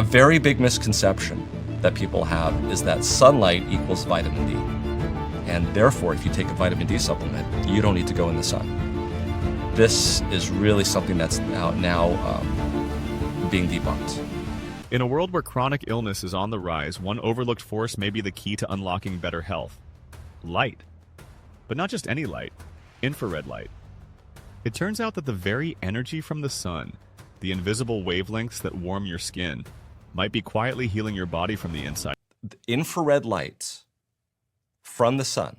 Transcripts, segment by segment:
A very big misconception that people have is that sunlight equals vitamin D. And therefore, if you take a vitamin D supplement, you don't need to go in the sun. This is really something that's now being debunked. In a world where chronic illness is on the rise, one overlooked force may be the key to unlocking better health. Light. But not just any light, infrared light. It turns out that the very energy from the sun, the invisible wavelengths that warm your skin, might be quietly healing your body from the inside. The infrared light from the sun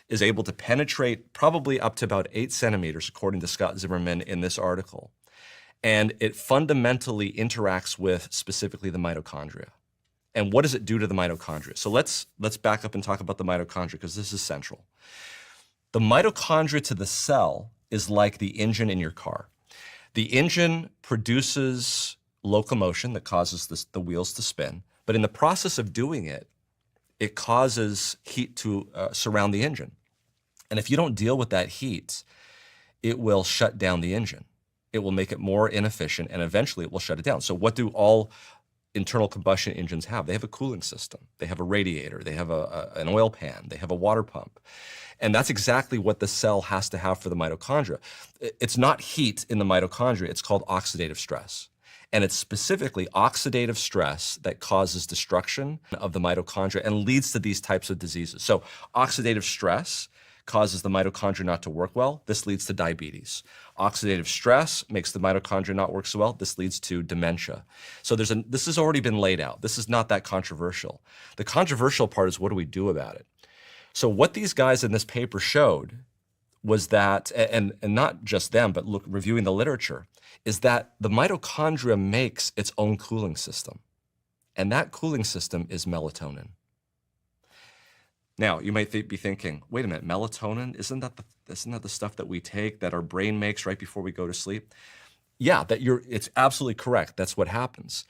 is able to penetrate probably up to about 8 centimeters, according to Scott Zimmerman in this article. And it fundamentally interacts with specifically the mitochondria. And what does it do to the mitochondria? So let's back up and talk about the mitochondria, because this is central. The mitochondria to the cell is like the engine in your car. The engine produces locomotion that causes the wheels to spin, but in the process of doing it, it causes heat to surround the engine. And if you don't deal with that heat, it will shut down the engine. It will make it more inefficient, and eventually it will shut it down. So what do all internal combustion engines have? They have a cooling system. They have a radiator. They have an oil pan. They have a water pump. And that's exactly what the cell has to have for the mitochondria. It's not heat in the mitochondria. It's called oxidative stress. And it's specifically oxidative stress that causes destruction of the mitochondria and leads to these types of diseases. So oxidative stress causes the mitochondria not to work well. This leads to diabetes. Oxidative stress makes the mitochondria not work so well. This leads to dementia. So this has already been laid out. This is not that controversial. The controversial part is, what do we do about it? So what these guys in this paper showed was that, and not just them, but reviewing the literature, is that the mitochondria makes its own cooling system. And that cooling system is melatonin. Now, you might be thinking, wait a minute, melatonin, isn't that the stuff that we take, that our brain makes right before we go to sleep? Yeah, it's absolutely correct. That's what happens.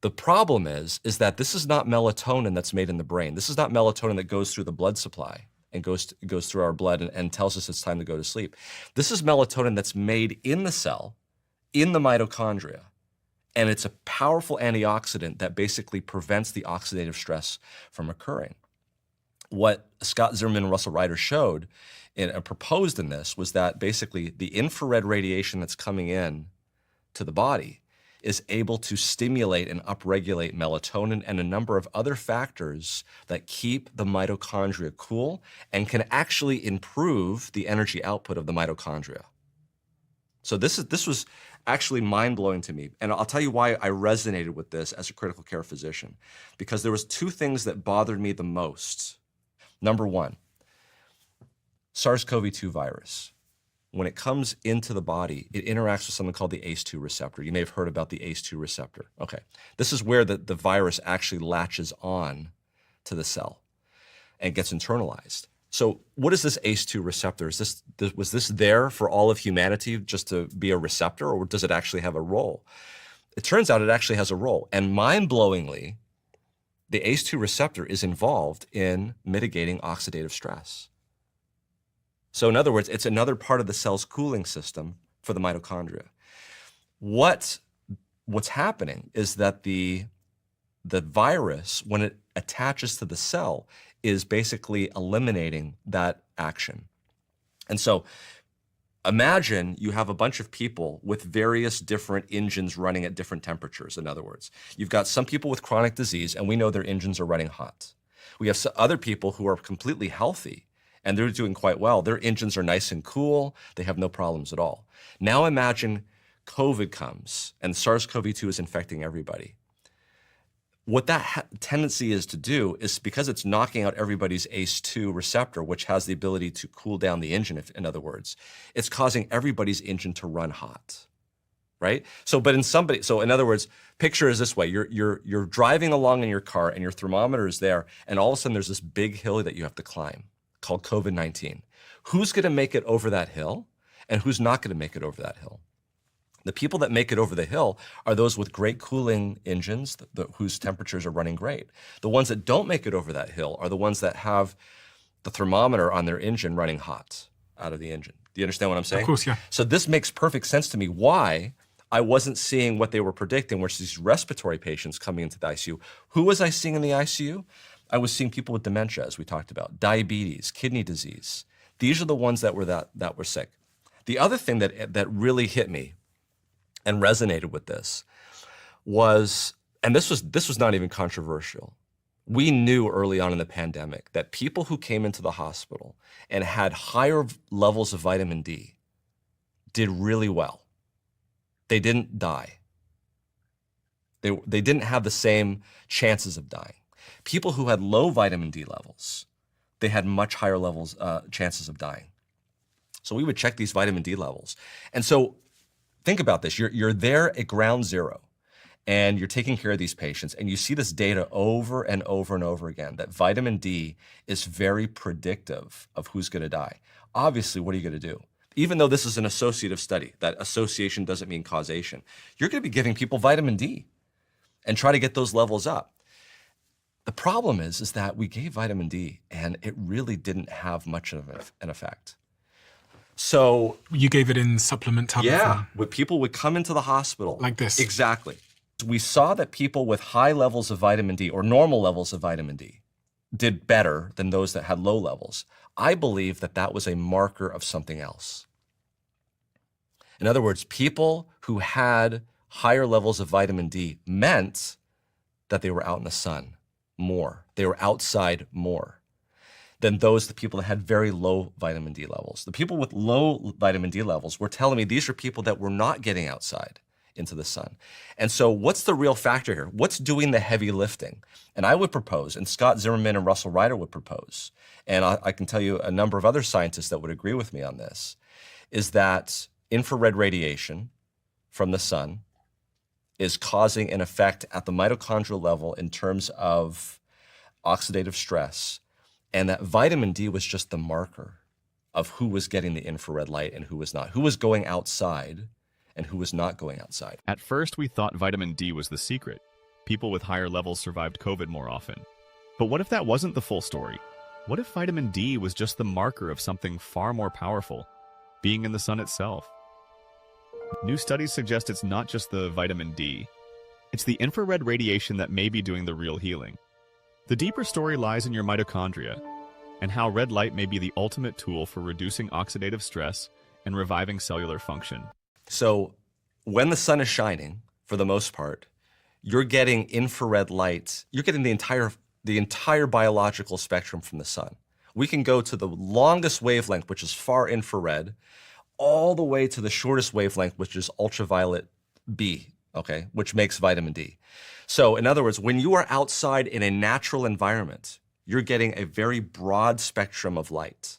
The problem is that this is not melatonin that's made in the brain. This is not melatonin that goes through the blood supply and goes through our blood and tells us it's time to go to sleep. This is melatonin that's made in the cell, in the mitochondria. And it's a powerful antioxidant that basically prevents the oxidative stress from occurring. What Scott Zimmerman and Russell Ryder showed and proposed in this was that basically the infrared radiation that's coming in to the body is able to stimulate and upregulate melatonin and a number of other factors that keep the mitochondria cool and can actually improve the energy output of the mitochondria. So this was actually mind-blowing to me. And I'll tell you why I resonated with this as a critical care physician. Because there was 2 things that bothered me the most. Number 1, SARS-CoV-2 virus. When it comes into the body, it interacts with something called the ACE2 receptor. You may have heard about the ACE2 receptor. Okay, this is where the virus actually latches on to the cell and gets internalized. So what is this ACE2 receptor? Was this there for all of humanity just to be a receptor, or does it actually have a role? It turns out it actually has a role. And mind-blowingly, the ACE2 receptor is involved in mitigating oxidative stress. So in other words, it's another part of the cell's cooling system for the mitochondria. What's happening is that the virus, when it attaches to the cell, is basically eliminating that action. And so imagine you have a bunch of people with various different engines running at different temperatures, in other words. You've got some people with chronic disease, and we know their engines are running hot. We have other people who are completely healthy, and they're doing quite well. Their engines are nice and cool. They have no problems at all. Now imagine COVID comes, and SARS-CoV-2 is infecting everybody. What that tendency is to do is, because it's knocking out everybody's ACE2 receptor, which has the ability to cool down the engine, in other words, it's causing everybody's engine to run hot, right? So in other words, picture is this way: you're driving along in your car, and your thermometer is there, and all of a sudden there's this big hill that you have to climb called COVID-19. Who's going to make it over that hill, and who's not going to make it over that hill? The people that make it over the hill are those with great cooling engines whose temperatures are running great. The ones that don't make it over that hill are the ones that have the thermometer on their engine running hot out of the engine. Do you understand what I'm saying? Of course, yeah. So this makes perfect sense to me why I wasn't seeing what they were predicting, which is these respiratory patients coming into the ICU. Who was I seeing in the ICU? I was seeing people with dementia, as we talked about, diabetes, kidney disease. These are the ones that were sick. The other thing that really hit me and resonated with this was, and this was not even controversial. We knew early on in the pandemic that people who came into the hospital and had higher levels of vitamin D did really well. They didn't die. They didn't have the same chances of dying. People who had low vitamin D levels, they had much higher levels, chances of dying. So we would check these vitamin D levels. And so think about this. You're there at ground zero, and you're taking care of these patients, and you see this data over and over and over again, that vitamin D is very predictive of who's going to die. Obviously, what are you going to do? Even though this is an associative study, that association doesn't mean causation, you're going to be giving people vitamin D and try to get those levels up. The problem is that we gave vitamin D and it really didn't have much of an effect. So you gave it in supplement tablet form? When people would come into the hospital. Like this? Exactly. We saw that people with high levels of vitamin D or normal levels of vitamin D did better than those that had low levels. I believe that that was a marker of something else. In other words, people who had higher levels of vitamin D meant that they were out in the sun more. They were outside more than the people that had very low vitamin D levels. The people with low vitamin D levels were telling me these are people that were not getting outside into the sun. And so what's the real factor here? What's doing the heavy lifting? And I would propose, and Scott Zimmerman and Russell Ryder would propose, and I can tell you a number of other scientists that would agree with me on this, is that infrared radiation from the sun is causing an effect at the mitochondrial level in terms of oxidative stress, and that vitamin D was just the marker of who was getting the infrared light and who was not, who was going outside and who was not going outside. At first, we thought vitamin D was the secret. People with higher levels survived COVID more often. But what if that wasn't the full story? What if vitamin D was just the marker of something far more powerful, being in the sun itself? New studies suggest it's not just the vitamin D. It's the infrared radiation that may be doing the real healing. The deeper story lies in your mitochondria, and how red light may be the ultimate tool for reducing oxidative stress and reviving cellular function. So when the sun is shining, for the most part, you're getting infrared light. You're getting the entire biological spectrum from the sun. We can go to the longest wavelength, which is far infrared, all the way to the shortest wavelength, which is ultraviolet B, okay, which makes vitamin D. So in other words, when you are outside in a natural environment, you're getting a very broad spectrum of light.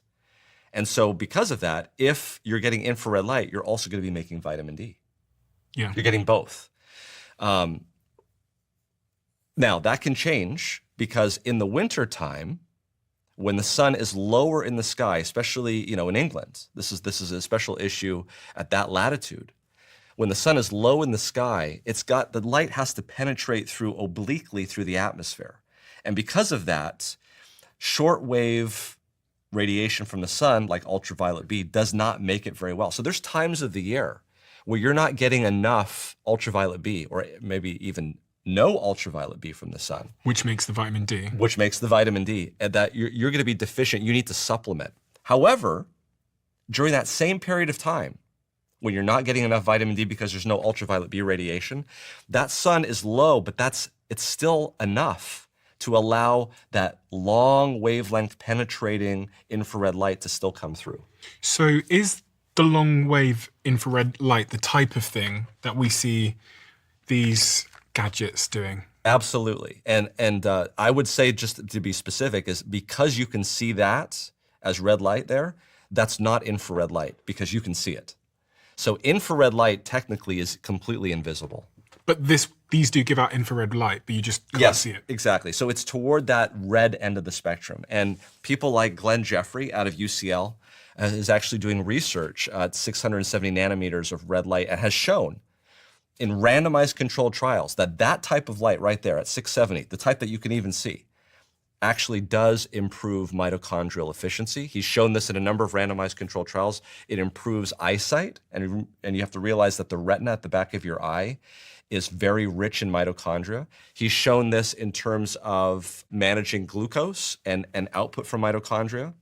And so because of that, if you're getting infrared light, you're also going to be making vitamin D. Yeah. You're getting both. Now, that can change because in the wintertime, when the sun is lower in the sky, especially in England, this is a special issue at that latitude. When the sun is low in the sky, the light has to penetrate obliquely through the atmosphere. And because of that, shortwave radiation from the sun, like ultraviolet B, does not make it very well. So there's times of the year where you're not getting enough ultraviolet B, or maybe even no ultraviolet B from the sun. Which makes the vitamin D. Which makes the vitamin D, and that you're going to be deficient. You need to supplement. However, during that same period of time, when you're not getting enough vitamin D because there's no ultraviolet B radiation, that sun is low, but it's still enough to allow that long wavelength penetrating infrared light to still come through. So is the long wave infrared light the type of thing that we see these gadgets doing? Absolutely. And I would say, just to be specific, is because you can see that as red light there, that's not infrared light because you can see it. So infrared light technically is completely invisible. But these do give out infrared light, but you just can't see it. Exactly. So it's toward that red end of the spectrum. And people like Glenn Jeffrey out of UCL is actually doing research at 670 nanometers of red light and has shown in randomized controlled trials that type of light right there at 670, the type that you can even see, actually does improve mitochondrial efficiency. He's shown this in a number of randomized controlled trials. It improves eyesight, and you have to realize that the retina at the back of your eye is very rich in mitochondria. He's shown this in terms of managing glucose and output from mitochondria.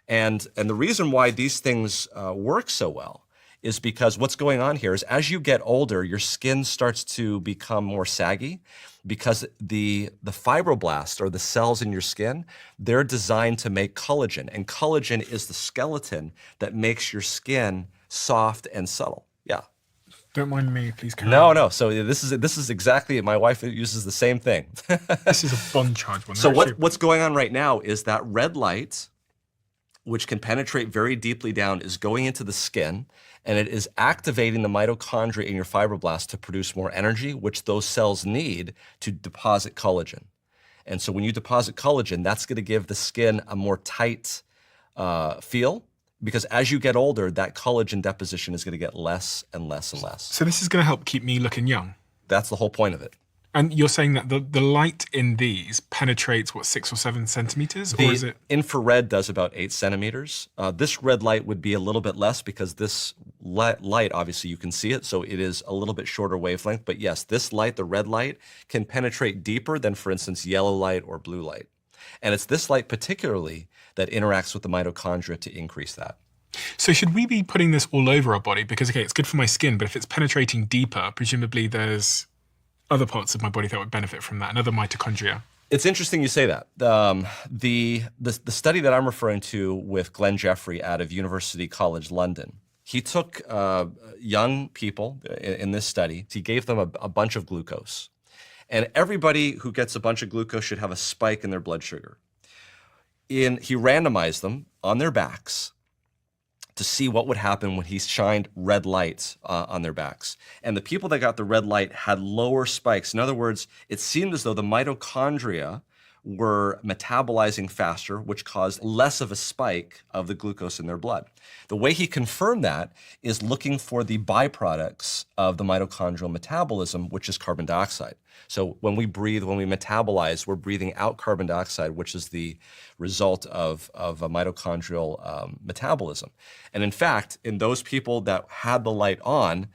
And the reason why these things work so well is because what's going on here is as you get older, your skin starts to become more saggy because the fibroblasts, or the cells in your skin, they're designed to make collagen. And collagen is the skeleton that makes your skin soft and subtle. Yeah. Don't mind me, please carry on. No. So this is exactly, my wife uses the same thing. This is a bond charge one. So what's going on right now is that red light, which can penetrate very deeply down, is going into the skin, and it is activating the mitochondria in your fibroblasts to produce more energy, which those cells need to deposit collagen. And so when you deposit collagen, that's going to give the skin a more tight feel, because as you get older, that collagen deposition is going to get less and less and less. So this is going to help keep me looking young? That's the whole point of it. And you're saying that the light in these penetrates, what, 6 or 7 centimeters? Or is it? Infrared does about 8 centimeters. This red light would be a little bit less because this light, obviously you can see it, so it is a little bit shorter wavelength. But yes, this light, the red light, can penetrate deeper than, for instance, yellow light or blue light. And it's this light particularly that interacts with the mitochondria to increase that. So should we be putting this all over our body? Because, okay, it's good for my skin, but if it's penetrating deeper, presumably there's other parts of my body that would benefit from that, and other mitochondria. It's interesting you say that. The study that I'm referring to with Glenn Jeffrey out of University College London, he took young people in this study. He gave them a bunch of glucose. And everybody who gets a bunch of glucose should have a spike in their blood sugar. He randomized them on their backs to see what would happen when he shined red light on their backs. And the people that got the red light had lower spikes. In other words, it seemed as though the mitochondria were metabolizing faster, which caused less of a spike of the glucose in their blood. The way he confirmed that is looking for the byproducts of the mitochondrial metabolism, which is carbon dioxide. So when we breathe, when we metabolize, we're breathing out carbon dioxide, which is the result of a mitochondrial metabolism. And in fact, in those people that had the light on,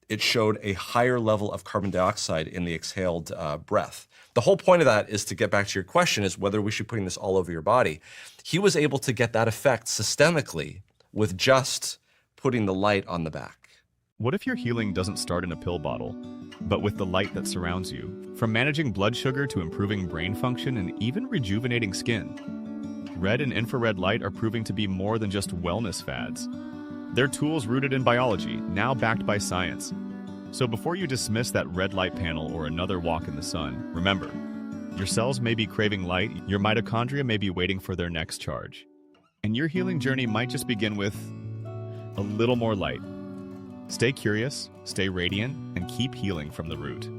it showed a higher level of carbon dioxide in the exhaled breath. The whole point of that is to get back to your question, is whether we should be putting this all over your body. He was able to get that effect systemically with just putting the light on the back. What if your healing doesn't start in a pill bottle, but with the light that surrounds you? From managing blood sugar to improving brain function and even rejuvenating skin. Red and infrared light are proving to be more than just wellness fads. They're tools rooted in biology, now backed by science. So before you dismiss that red light panel or another walk in the sun, remember, your cells may be craving light, your mitochondria may be waiting for their next charge. And your healing journey might just begin with a little more light. Stay curious, stay radiant, and keep healing from the root.